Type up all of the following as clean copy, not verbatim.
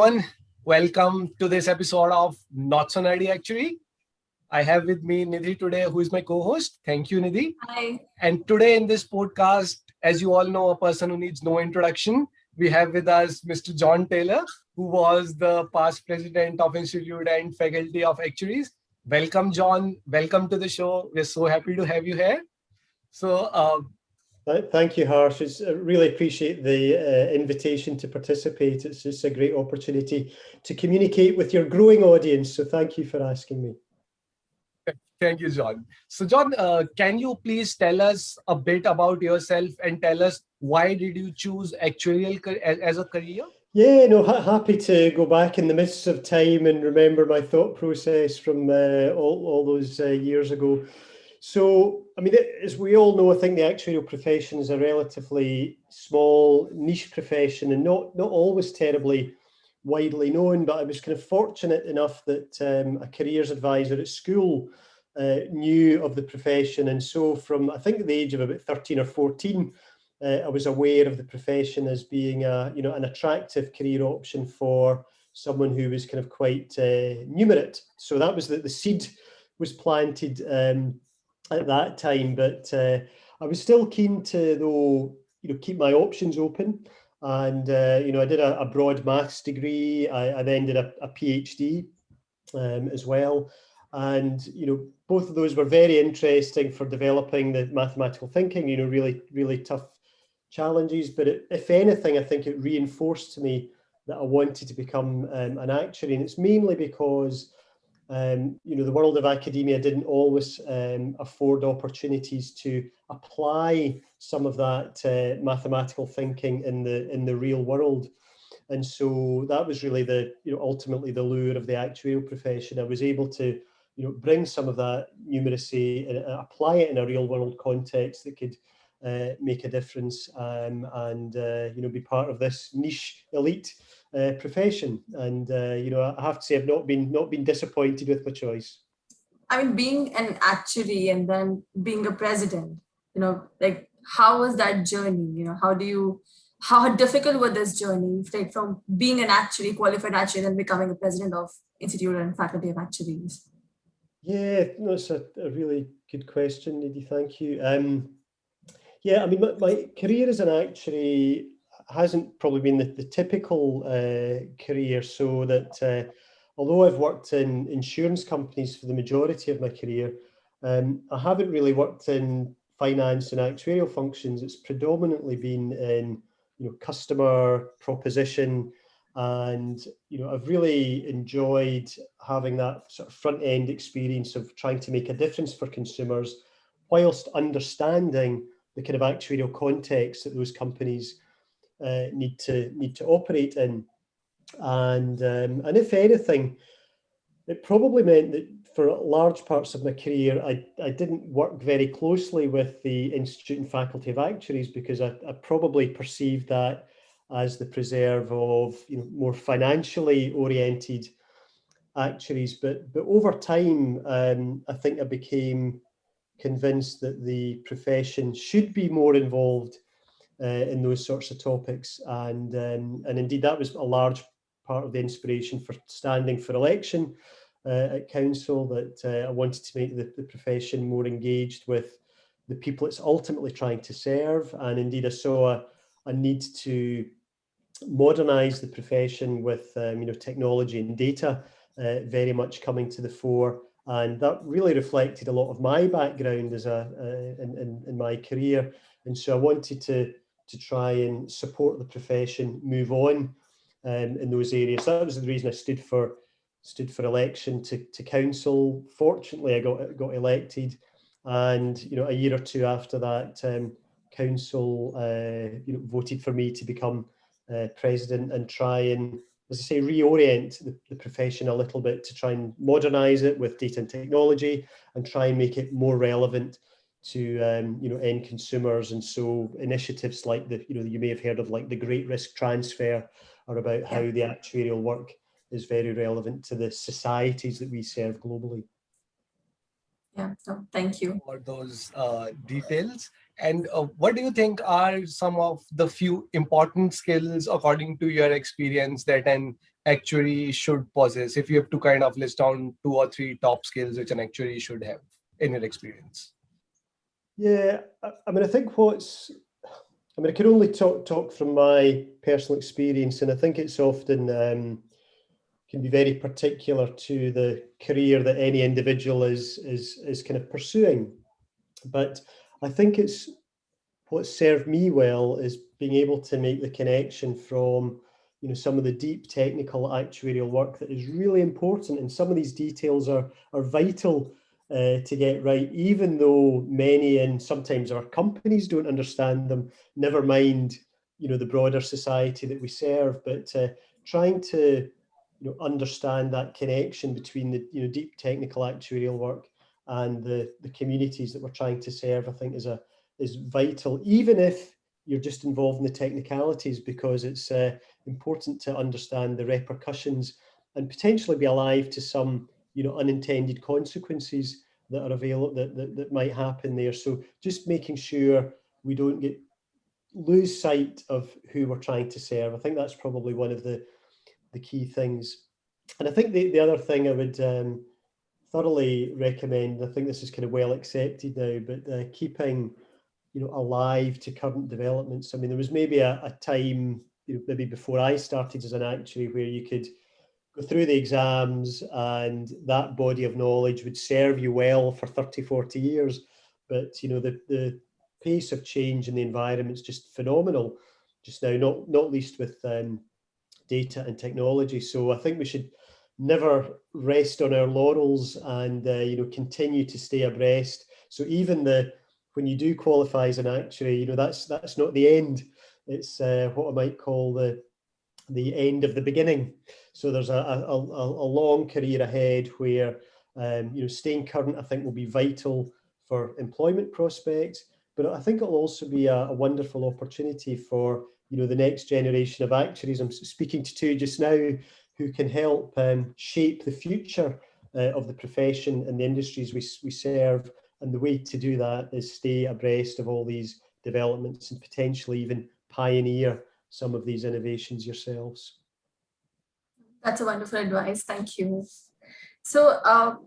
everyone. Welcome to this episode of Not So Nerdy Actuary. I have with me Nidhi today, who is my co-host. Thank you, Nidhi. Hi. And today in this podcast, as you all know, a person who needs no introduction, we have with us Mr. John Taylor, who was the past president of Institute and faculty of Actuaries. Welcome, John. Welcome to the show. We're so happy to have you here. So, Thank you, Harsh. I really appreciate the invitation to participate. It's just a great opportunity to communicate with your growing audience. So thank you for asking me. Thank you, John. So, John, can you please tell us a bit about yourself and tell us why did you choose as a career? Yeah, no, happy to go back in the midst of time and remember my thought process from all those years ago. So, I mean, as we all know, I think the actuarial profession is a relatively small niche profession and not always terribly widely known, but I was kind of fortunate enough that a careers advisor at school knew of the profession. And so from, I think, the age of about 13 or 14, I was aware of the profession as being an attractive career option for someone who was kind of quite numerate. So that was the seed was planted at that time, but I was still keen to, though, keep my options open. And I did a broad maths degree. I then did a PhD as well. And both of those were very interesting for developing the mathematical thinking. Really tough challenges. But if anything, I think it reinforced to me that I wanted to become an actuary, and it's mainly because the world of academia didn't always afford opportunities to apply some of that mathematical thinking in the real world. And so that was really ultimately the lure of the actuarial profession. I was able to bring some of that numeracy and apply it in a real world context that could make a difference and be part of this niche elite profession. And I have to say I've not been disappointed with my choice. I mean, being an actuary and then being a president, like how was that journey? How difficult was this journey, like from being an actuary, qualified actuary, then becoming a president of Institute and Faculty of Actuaries? Yeah, no, it's a really good question, Nidhi. Thank you. Yeah, I mean, my career as an actuary hasn't probably been the typical career, so that although I've worked in insurance companies for the majority of my career, I haven't really worked in finance and actuarial functions. It's predominantly been in customer proposition, and I've really enjoyed having that sort of front end experience of trying to make a difference for consumers whilst understanding the kind of actuarial context that those companies need to operate in. And if anything, it probably meant that for large parts of my career, I didn't work very closely with the Institute and Faculty of Actuaries, because I probably perceived that as the preserve of more financially oriented actuaries. But over time, I think I became convinced that the profession should be more involved in those sorts of topics, and indeed that was a large part of the inspiration for standing for election at council, that I wanted to make the profession more engaged with the people it's ultimately trying to serve. And indeed I saw a need to modernise the profession with technology and data very much coming to the fore. And that really reflected a lot of my background as in my career. And so I wanted to try and support the profession move on in those areas. That was the reason I stood for election to council. Fortunately, I got elected, and a year or two after that, council voted for me to become president and try and, as I say, reorient the profession a little bit to try and modernise it with data and technology and try and make it more relevant to end consumers. And so initiatives like you may have heard of, like the Great Risk Transfer, are about how the actuarial work is very relevant to the societies that we serve globally. Yeah, so thank you for those details. And what do you think are some of the few important skills, according to your experience, that an actuary should possess? If you have to kind of list down 2 or 3 top skills which an actuary should have in your experience. Yeah, I mean, I think I can only talk from my personal experience, and I think it's often can be very particular to the career that any individual is kind of pursuing. But I think it's what served me well is being able to make the connection from, some of the deep technical actuarial work that is really important, and some of these details are vital to get right, even though many and sometimes our companies don't understand them, never mind, the broader society that we serve. But trying to, understand that connection between the, deep technical actuarial work and the communities that we're trying to serve, I think is vital, even if you're just involved in the technicalities, because it's important to understand the repercussions and potentially be alive to some, unintended consequences that are available, that might happen there. So just making sure we don't lose sight of who we're trying to serve. I think that's probably one of the key things. And I think the other thing I would thoroughly recommend, I think this is kind of well accepted now, but keeping alive to current developments. I mean, there was maybe a time, maybe before I started as an actuary, where you could go through the exams and that body of knowledge would serve you well for 30, 40 years. But, the pace of change in the environment is just phenomenal just now, not least with data and technology. So I think we should never rest on our laurels and, continue to stay abreast. So even when you do qualify as an actuary, that's not the end. It's what I might call the end of the beginning. So there's a long career ahead where, staying current, I think, will be vital for employment prospects. But I think it'll also be a wonderful opportunity for, the next generation of actuaries. I'm speaking to two just now who can help shape the future of the profession and the industries we serve. And the way to do that is stay abreast of all these developments and potentially even pioneer some of these innovations yourselves. That's a wonderful advice. Thank you. So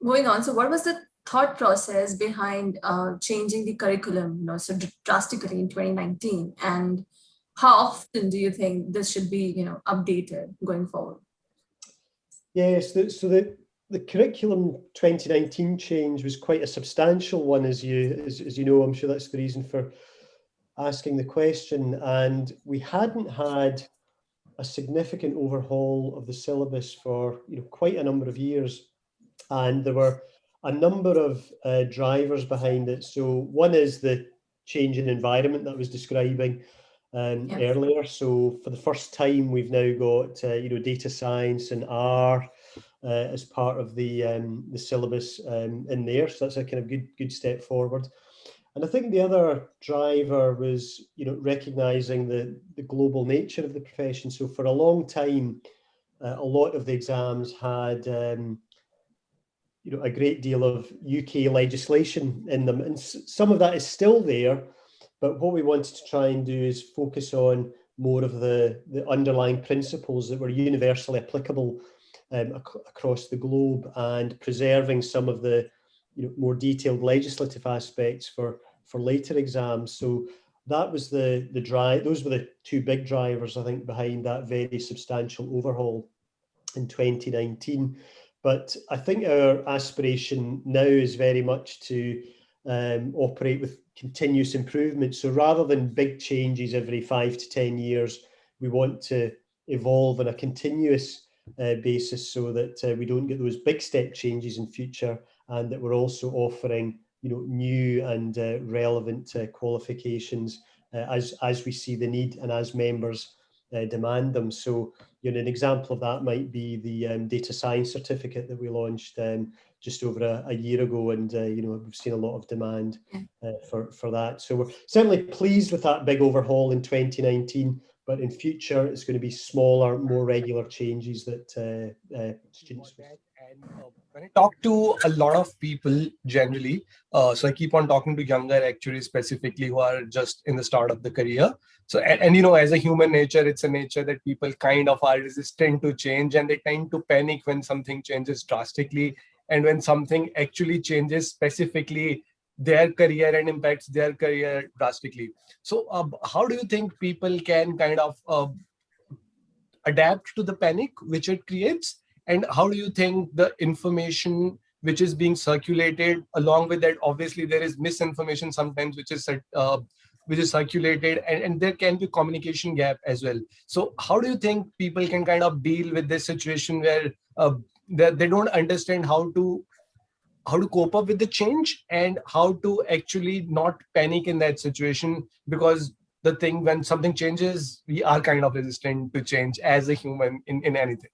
moving on, so what was the thought process behind changing the curriculum, so drastically in 2019? And how often do you think this should be, updated going forward? Yes, so the curriculum 2019 change was quite a substantial one, as you know. I'm sure that's the reason for asking the question. And we hadn't had a significant overhaul of the syllabus for quite a number of years, and there were a number of drivers behind it. So one is the change in environment that I was describing earlier. So for the first time, we've now got data science and R as part of the syllabus in there. So that's a kind of good step forward. And I think the other driver was, recognizing the global nature of the profession. So for a long time, a lot of the exams had, a great deal of UK legislation in them. And some of that is still there. But what we wanted to try and do is focus on more of the underlying principles that were universally applicable across the globe, and preserving some of the more detailed legislative aspects for later exams. So that was the drive. Those were the two big drivers, I think, behind that very substantial overhaul in 2019. But I think our aspiration now is very much to operate with continuous improvement. So rather than big changes every 5 to 10 years, we want to evolve on a continuous basis, so that we don't get those big step changes in future, and that we're also offering new and relevant qualifications as we see the need and as members demand them. So an example of that might be the data science certificate that we launched just over a year ago, and we've seen a lot of demand for that. So we're certainly pleased with that big overhaul in 2019, but in future it's going to be smaller, more regular changes that students. And when I talk to a lot of people generally, so I keep on talking to younger actuaries specifically who are just in the start of the career. So, and you know, as a human nature, it's a nature that people kind of are resistant to change and they tend to panic when something changes drastically and when something actually changes specifically their career and impacts their career drastically. So, how do you think people can kind of adapt to the panic which it creates, and how do you think the information which is being circulated along with that, obviously there is misinformation sometimes which is circulated, and there can be communication gap as well. So how do you think people can kind of deal with this situation where they don't understand how to cope up with the change and how to actually not panic in that situation? Because the thing, when something changes, we are kind of resistant to change as a human in anything.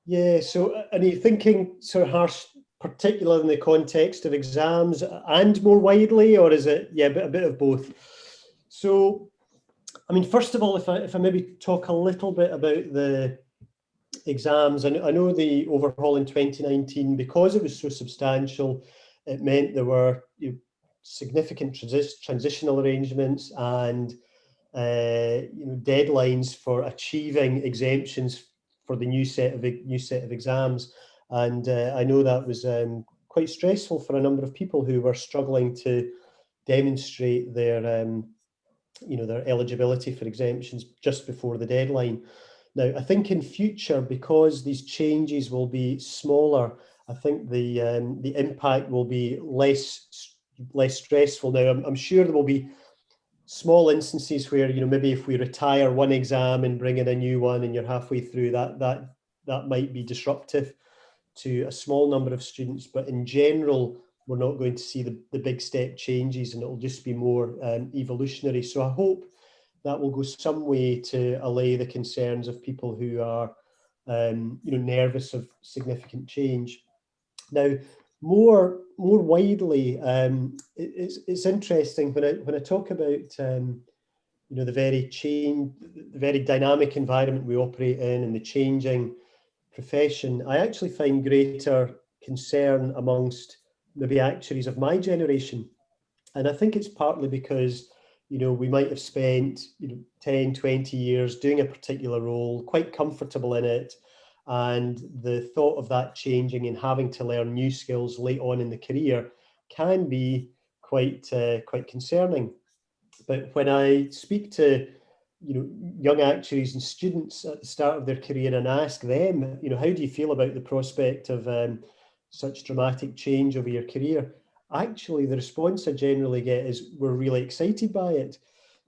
Yeah, so are you thinking sort of harsh, particularly in the context of exams and more widely, or is it, yeah, a bit of both? So, I mean, first of all, if I maybe talk a little bit about the exams, I know the overhaul in 2019, because it was so substantial, it meant there were significant transitional arrangements and deadlines for achieving exemptions for the new set of exams, and I know that was quite stressful for a number of people who were struggling to demonstrate their their eligibility for exemptions just before the deadline. Now, I think in future, because these changes will be smaller, I think the impact will be less stressful. Now, I'm sure there will be small instances where, maybe if we retire one exam and bring in a new one and you're halfway through, that might be disruptive to a small number of students. But in general, we're not going to see the big step changes, and it'll just be more evolutionary. So I hope that will go some way to allay the concerns of people who are nervous of significant change. Now, more widely, it's interesting when I talk about the very dynamic environment we operate in and the changing profession. I actually find greater concern amongst maybe actuaries of my generation, and I think it's partly because we might have spent 10, 20 years doing a particular role, quite comfortable in it, and the thought of that changing and having to learn new skills late on in the career can be quite concerning. But when I speak to young actuaries and students at the start of their career and ask them, how do you feel about the prospect of such dramatic change over your career? Actually, the response I generally get is, we're really excited by it.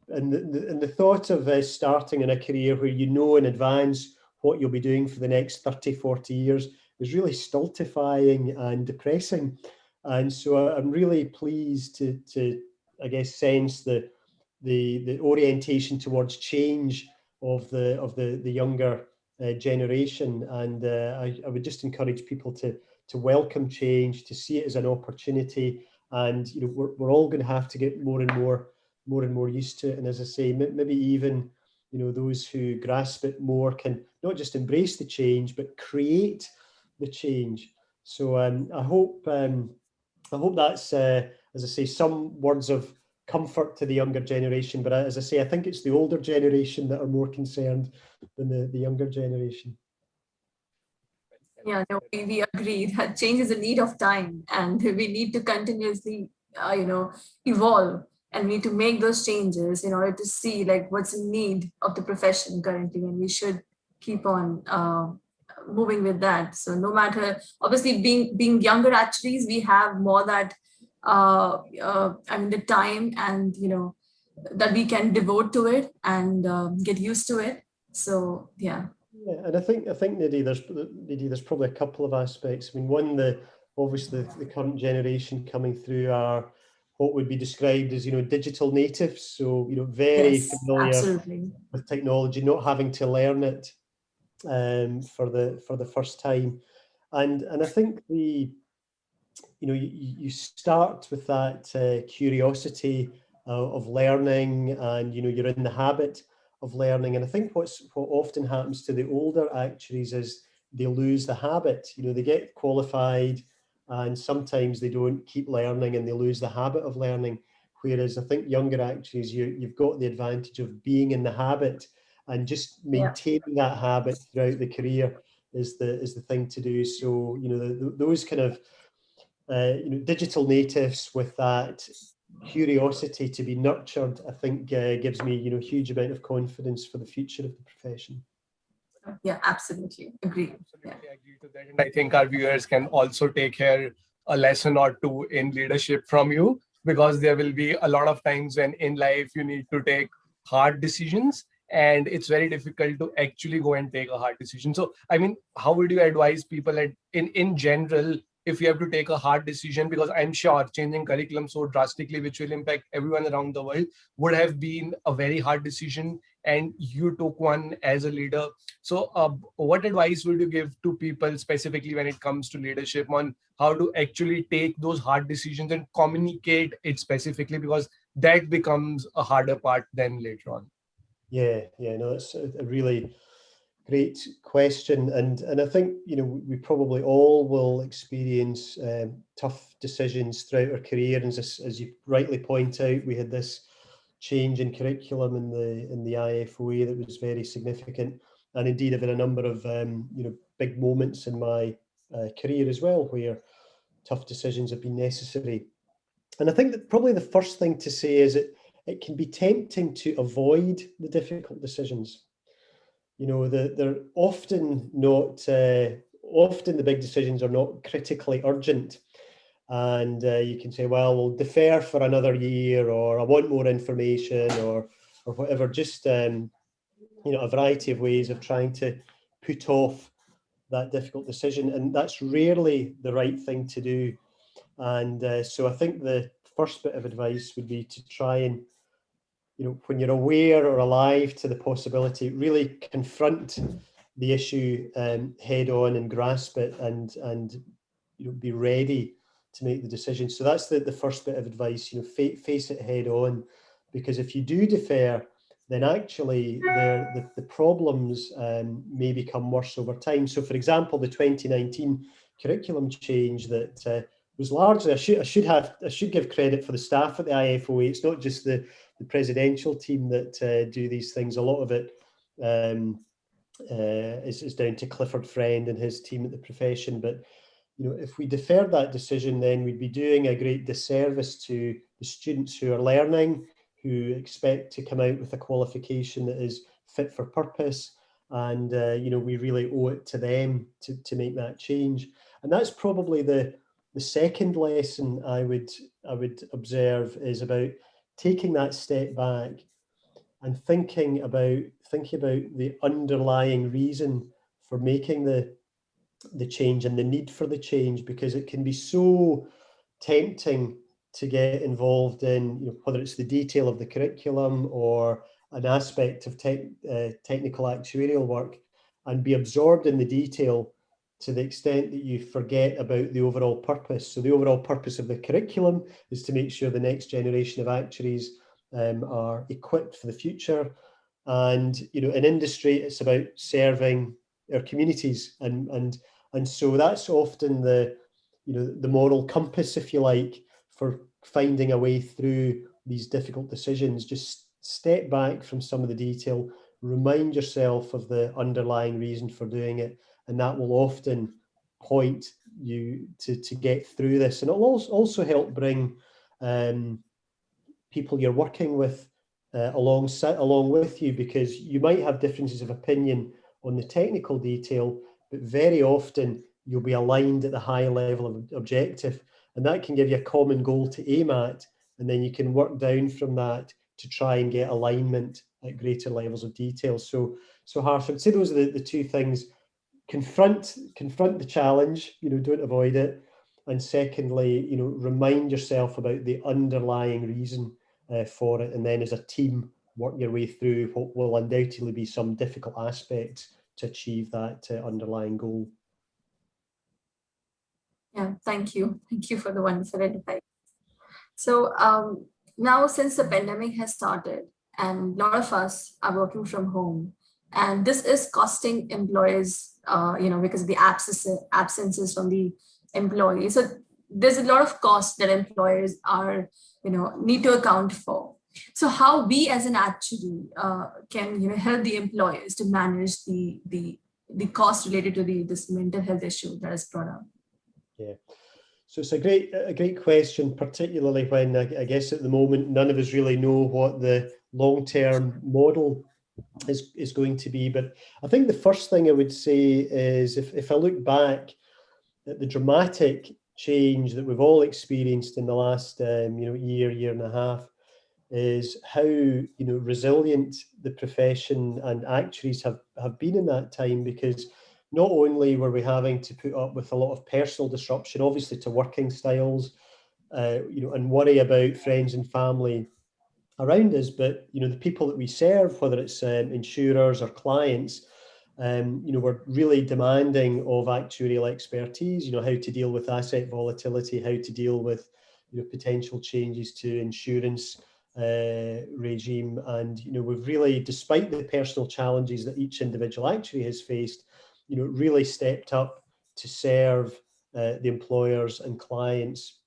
And the thought of starting in a career where you know in advance what you'll be doing for the next 30, 40 years is really stultifying and depressing. And so I'm really pleased to I guess, sense the orientation towards change of the younger generation. And I would just encourage people to welcome change, to see it as an opportunity. And we're all going to have to get more and more used to it. And as I say, maybe even those who grasp it more can not just embrace the change, but create the change. So I hope that's as I say, some words of comfort to the younger generation. But as I say, I think it's the older generation that are more concerned than the younger generation. Yeah, no, we agree that change is a need of time, and we need to continuously, evolve, and we need to make those changes in order to see like what's in need of the profession currently, and we should keep on moving with that. So no matter, obviously, being younger actuaries, we have more that the time and that we can devote to it and get used to it. So yeah. Yeah, and I think Nidhi, there's probably a couple of aspects. I mean, one, obviously the current generation coming through are what would be described as digital natives, so very familiar absolutely with technology, not having to learn it for the first time, and I think you start with that curiosity of learning, and you're in the habit of learning. And I think what often happens to the older actuaries is they lose the habit. They get qualified and sometimes they don't keep learning and they lose the habit of learning. Whereas I think younger actuaries, you've got the advantage of being in the habit, and just maintaining that habit throughout the career is the thing to do. So, those kind of digital natives with that curiosity to be nurtured, I think gives me, huge amount of confidence for the future of the profession. Yeah, absolutely. Agree. Absolutely agree to that. And I think our viewers can also take here a lesson or two in leadership from you, because there will be a lot of times when in life you need to take hard decisions, and it's very difficult to actually go and take a hard decision. So, I mean, how would you advise people in general, if you have to take a hard decision? Because I'm sure changing curriculum so drastically, which will impact everyone around the world, would have been a very hard decision, and you took one as a leader. So, what advice would you give to people specifically when it comes to leadership, on how to actually take those hard decisions and communicate it specifically? Because that becomes a harder part then later on. Yeah, no, it's a really great question, and I think we probably all will experience tough decisions throughout our career. And as you rightly point out, we had this change in curriculum in the IFoA that was very significant, and indeed I've had a number of big moments in my career as well where tough decisions have been necessary. And I think that probably the first thing to say is it can be tempting to avoid the difficult decisions. They're often not, often the big decisions are not critically urgent. And you can say, well, we'll defer for another year, or I want more information, or whatever, just, a variety of ways of trying to put off that difficult decision. And that's rarely the right thing to do. And so I think the first bit of advice would be to try and, when you're aware or alive to the possibility, really confront the issue head on and grasp it, and be ready to make the decision. So that's the first bit of advice. Face it head on, because if you do defer, then actually the problems may become worse over time. So, for example, the 2019 curriculum change that was largely, I should give credit for the staff at the IFoA. It's not just the presidential team that do these things. A lot of it is down to Clifford Friend and his team at the profession. But if we deferred that decision, then we'd be doing a great disservice to the students who are learning, who expect to come out with a qualification that is fit for purpose. And we really owe it to them to make that change. And that's probably the second lesson I would observe, is about taking that step back and thinking about the underlying reason for making the change and the need for the change, because it can be so tempting to get involved in, whether it's the detail of the curriculum or an aspect of technical actuarial work, and be absorbed in the detail to the extent that you forget about the overall purpose. So the overall purpose of the curriculum is to make sure the next generation of actuaries are equipped for the future. And in industry, it's about serving our communities, and so that's often the moral compass, if you like, for finding a way through these difficult decisions. Just step back from some of the detail, remind yourself of the underlying reason for doing it, and that will often point you to get through this. And it'll also help bring people you're working with along with you, because you might have differences of opinion on the technical detail, but very often you'll be aligned at the high level of objective, and that can give you a common goal to aim at, and then you can work down from that to try and get alignment at greater levels of detail. So Harsh, I'd say those are the two things. Confront the challenge, don't avoid it. And secondly, remind yourself about the underlying reason for it, and then as a team work your way through what will undoubtedly be some difficult aspects to achieve that underlying goal. Yeah, thank you for the wonderful advice. So now, since the pandemic has started and a lot of us are working from home, And this is costing employers, because of the absences from the employees. So there's a lot of costs that employers are, need to account for. So how we as an actuary can, help the employers to manage the cost related to this mental health issue that is brought up. Yeah. So it's a great question, particularly when I guess at the moment none of us really know what the long-term model is going to be. But I think the first thing I would say is if I look back at the dramatic change that we've all experienced in the last year and a half, is how resilient the profession and actuaries have been in that time, because not only were we having to put up with a lot of personal disruption, obviously to working styles, and worry about friends and family around us, but the people that we serve, whether it's insurers or clients, we're really demanding of actuarial expertise. How to deal with asset volatility, how to deal with potential changes to insurance regime, and we've really, despite the personal challenges that each individual actuary has faced, really stepped up to serve the employers and clients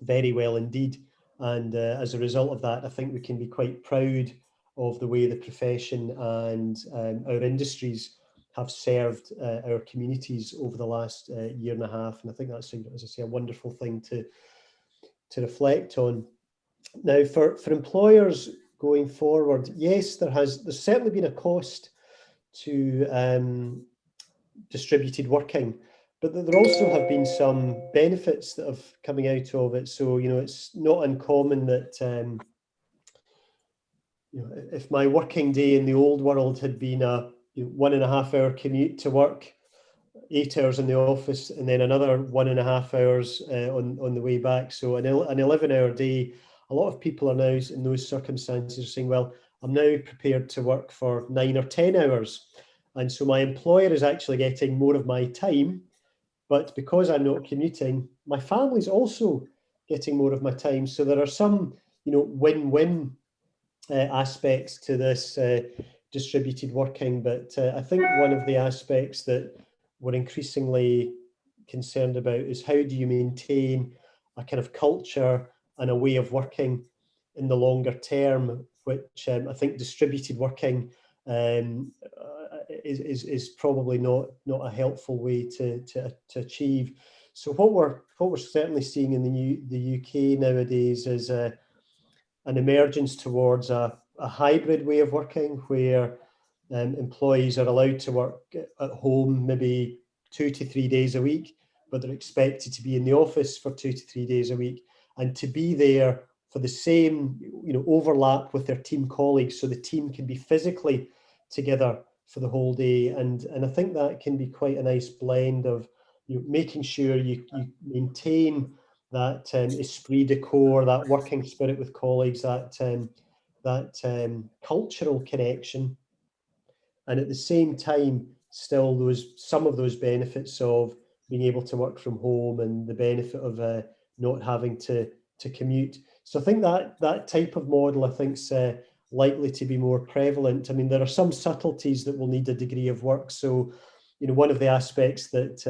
very well indeed. And as a result of that, I think we can be quite proud of the way the profession and our industries have served our communities over the last year and a half. And I think that's, as I say, a wonderful thing to reflect on. Now, for employers going forward, yes, there's certainly been a cost to distributed working, but there also have been some benefits that have coming out of it. So, it's not uncommon that if my working day in the old world had been a 1.5 hour commute to work, 8 hours in the office, and then another 1.5 hours on the way back, so an 11-hour day, a lot of people are now in those circumstances saying, well, I'm now prepared to work for 9 or 10 hours. And so my employer is actually getting more of my time, but because I'm not commuting, my family's also getting more of my time. So there are some, win-win aspects to this distributed working. But I think one of the aspects that we're increasingly concerned about is how do you maintain a kind of culture and a way of working in the longer term, which I think distributed working is probably not a helpful way to achieve. So what we're certainly seeing in the UK nowadays is an emergence towards a hybrid way of working, where employees are allowed to work at home maybe 2 to 3 days a week, but they're expected to be in the office for 2 to 3 days a week, and to be there for the same overlap with their team colleagues, so the team can be physically together for the whole day. And I think that can be quite a nice blend of making sure you maintain that esprit de corps, that working spirit with colleagues, that cultural connection, and at the same time still some of those benefits of being able to work from home and the benefit of not having to commute. So I think that type of model, I think, is likely to be more prevalent. I mean, there are some subtleties that will need a degree of work. So, one of the aspects that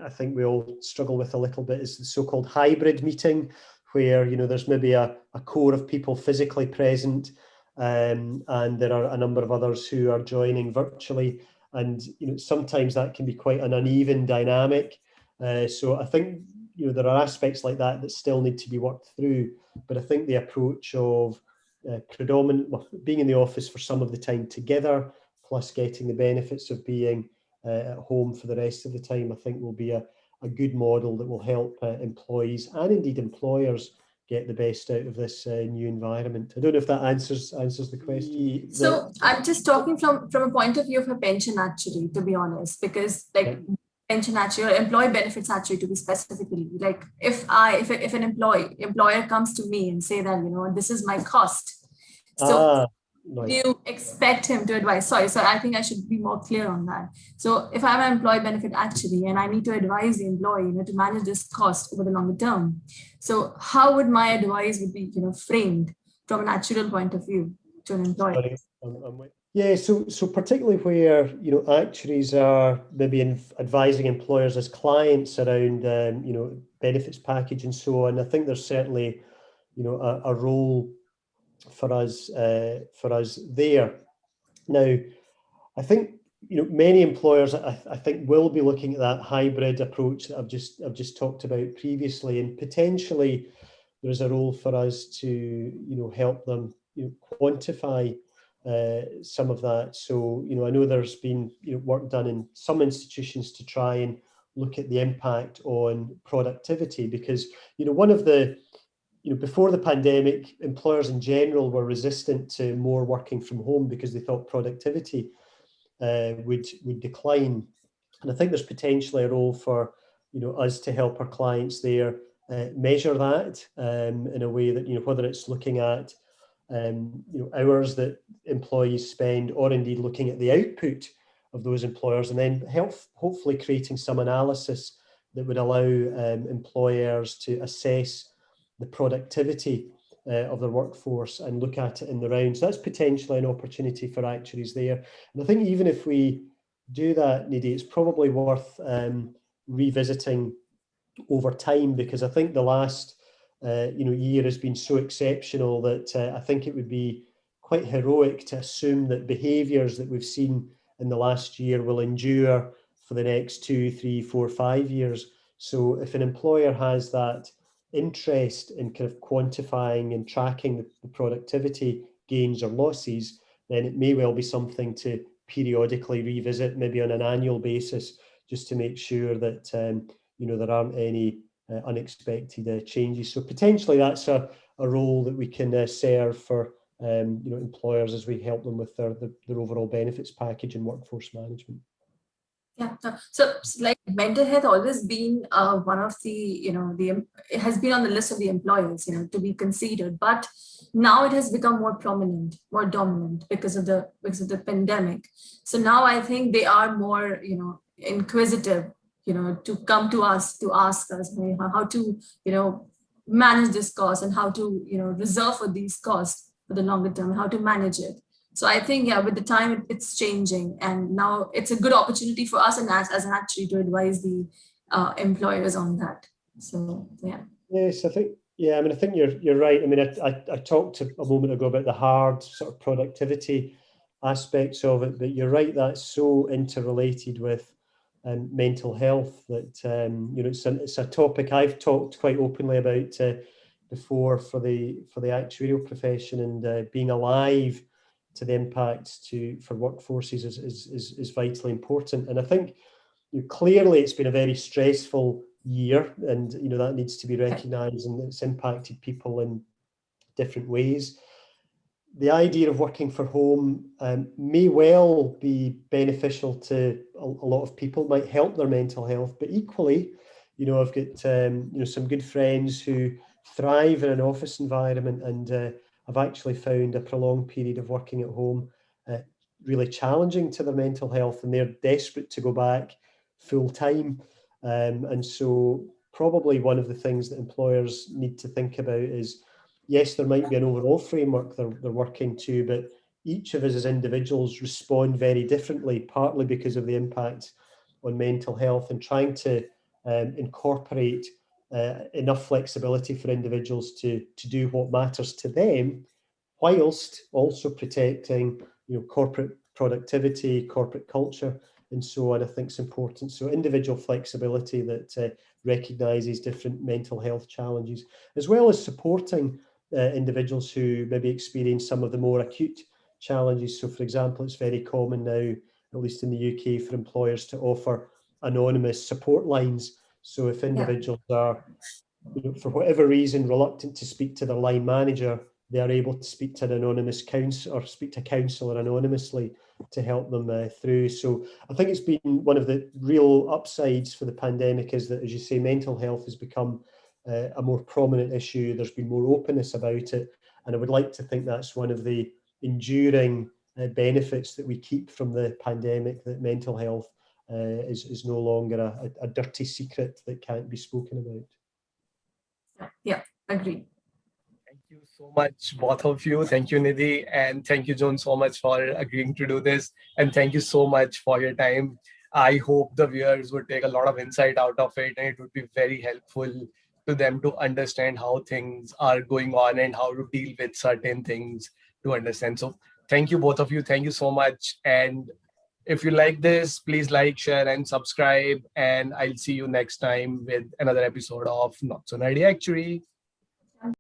I think we all struggle with a little bit is the so-called hybrid meeting, where there's maybe a core of people physically present, and there are a number of others who are joining virtually, and sometimes that can be quite an uneven dynamic. So I think there are aspects like that still need to be worked through, but I think the approach of being in the office for some of the time together, plus getting the benefits of being at home for the rest of the time, I think will be a good model that will help employees and indeed employers get the best out of this new environment. I don't know if that answers the question. So I'm just talking from a point of view of a pension actuary, to be honest, because pension actuary or employee benefits actuary, to be specifically, like if an employer comes to me and say that this is my cost, so do you expect him to advise? So I think I should be more clear on that. So if I'm an employee benefit actuary and I need to advise the employee to manage this cost over the longer term, so how would my advice be framed from an actuarial point of view to an employer? Sorry, Yeah, so particularly where, you know, actuaries are maybe advising employers as clients around, you know, benefits package and so on. I think there's certainly, you know, a role for us there. Now, I think, you know, many employers, I think, will be looking at that hybrid approach that I've just talked about previously, and potentially there's a role for us to, you know, help them, you know, quantify some of that. So, you know, I know there's been, you know, work done in some institutions to try and look at the impact on productivity, because, you know, one of the, you know, before the pandemic, employers in general were resistant to more working from home because they thought productivity would decline. And I think there's potentially a role for, you know, us to help our clients there measure that in a way that, you know, whether it's looking at you know, hours that employees spend, or indeed looking at the output of those employers, and then hopefully creating some analysis that would allow employers to assess the productivity of their workforce and look at it in the round. So that's potentially an opportunity for actuaries there. And I think even if we do that, Nidhi, it's probably worth revisiting over time, because I think the last you know, year has been so exceptional that I think it would be quite heroic to assume that behaviours that we've seen in the last year will endure for the next 2, 3, 4, 5 years. So if an employer has that interest in kind of quantifying and tracking the productivity gains or losses, then it may well be something to periodically revisit, maybe on an annual basis, just to make sure that you know, there aren't any unexpected changes. So potentially that's a role that we can serve for you know, employers as we help them with their overall benefits package and workforce management. Yeah, so like mental health always been one of the, you know, it has been on the list of the employers, you know, to be considered, but now it has become more prominent, more dominant because of the pandemic. So now I think they are more, you know, inquisitive, you know, to come to us to ask us, you know, how to, you know, manage this cost, and how to, you know, reserve for these costs for the longer term, how to manage it. So I think, yeah, with the time it's changing, and now it's a good opportunity for us and as an actuary to advise the employers on that. So yeah. Yes, I think, yeah, I mean, I think you're right. I mean, I talked a moment ago about the hard sort of productivity aspects of it, but you're right, that's so interrelated with mental health that you know, it's a topic I've talked quite openly about before for the actuarial profession, and being alive to the impacts for workforces is vitally important. And I think, you know, clearly it's been a very stressful year, and you know, that needs to be recognised, and it's impacted people in different ways. The idea of working from home may well be beneficial to a lot of people, might help their mental health, but equally, you know, I've got you know, some good friends who thrive in an office environment, and I've actually found a prolonged period of working at home really challenging to their mental health, and they're desperate to go back full time. And so probably one of the things that employers need to think about is, yes, there might be an overall framework they're working to, but each of us as individuals respond very differently, partly because of the impact on mental health, and trying to incorporate enough flexibility for individuals to do what matters to them, whilst also protecting, you know, corporate productivity, corporate culture, and so on. I think it's important. So individual flexibility that recognises different mental health challenges, as well as supporting individuals who maybe experience some of the more acute challenges. So, for example, it's very common now, at least in the UK, for employers to offer anonymous support lines. So if individuals are, you know, for whatever reason, reluctant to speak to their line manager, they are able to speak to an anonymous counsellor, or speak to a counsellor anonymously to help them through. So I think it's been one of the real upsides for the pandemic, is that, as you say, mental health has become a more prominent issue. There's been more openness about it, and I would like to think that's one of the enduring benefits that we keep from the pandemic, that mental health is no longer a dirty secret that can't be spoken about. Yeah, agree. you so much, both of you. Thank you, Nidhi. And thank you, John, so much for agreeing to do this. And thank you so much for your time. I hope the viewers would take a lot of insight out of it and it would be very helpful to them to understand how things are going on and how to deal with certain things to understand. So, thank you, both of you. Thank you so much. And if you like this, please like, share, and subscribe. And I'll see you next time with another episode of Not So Nerdy Actuary.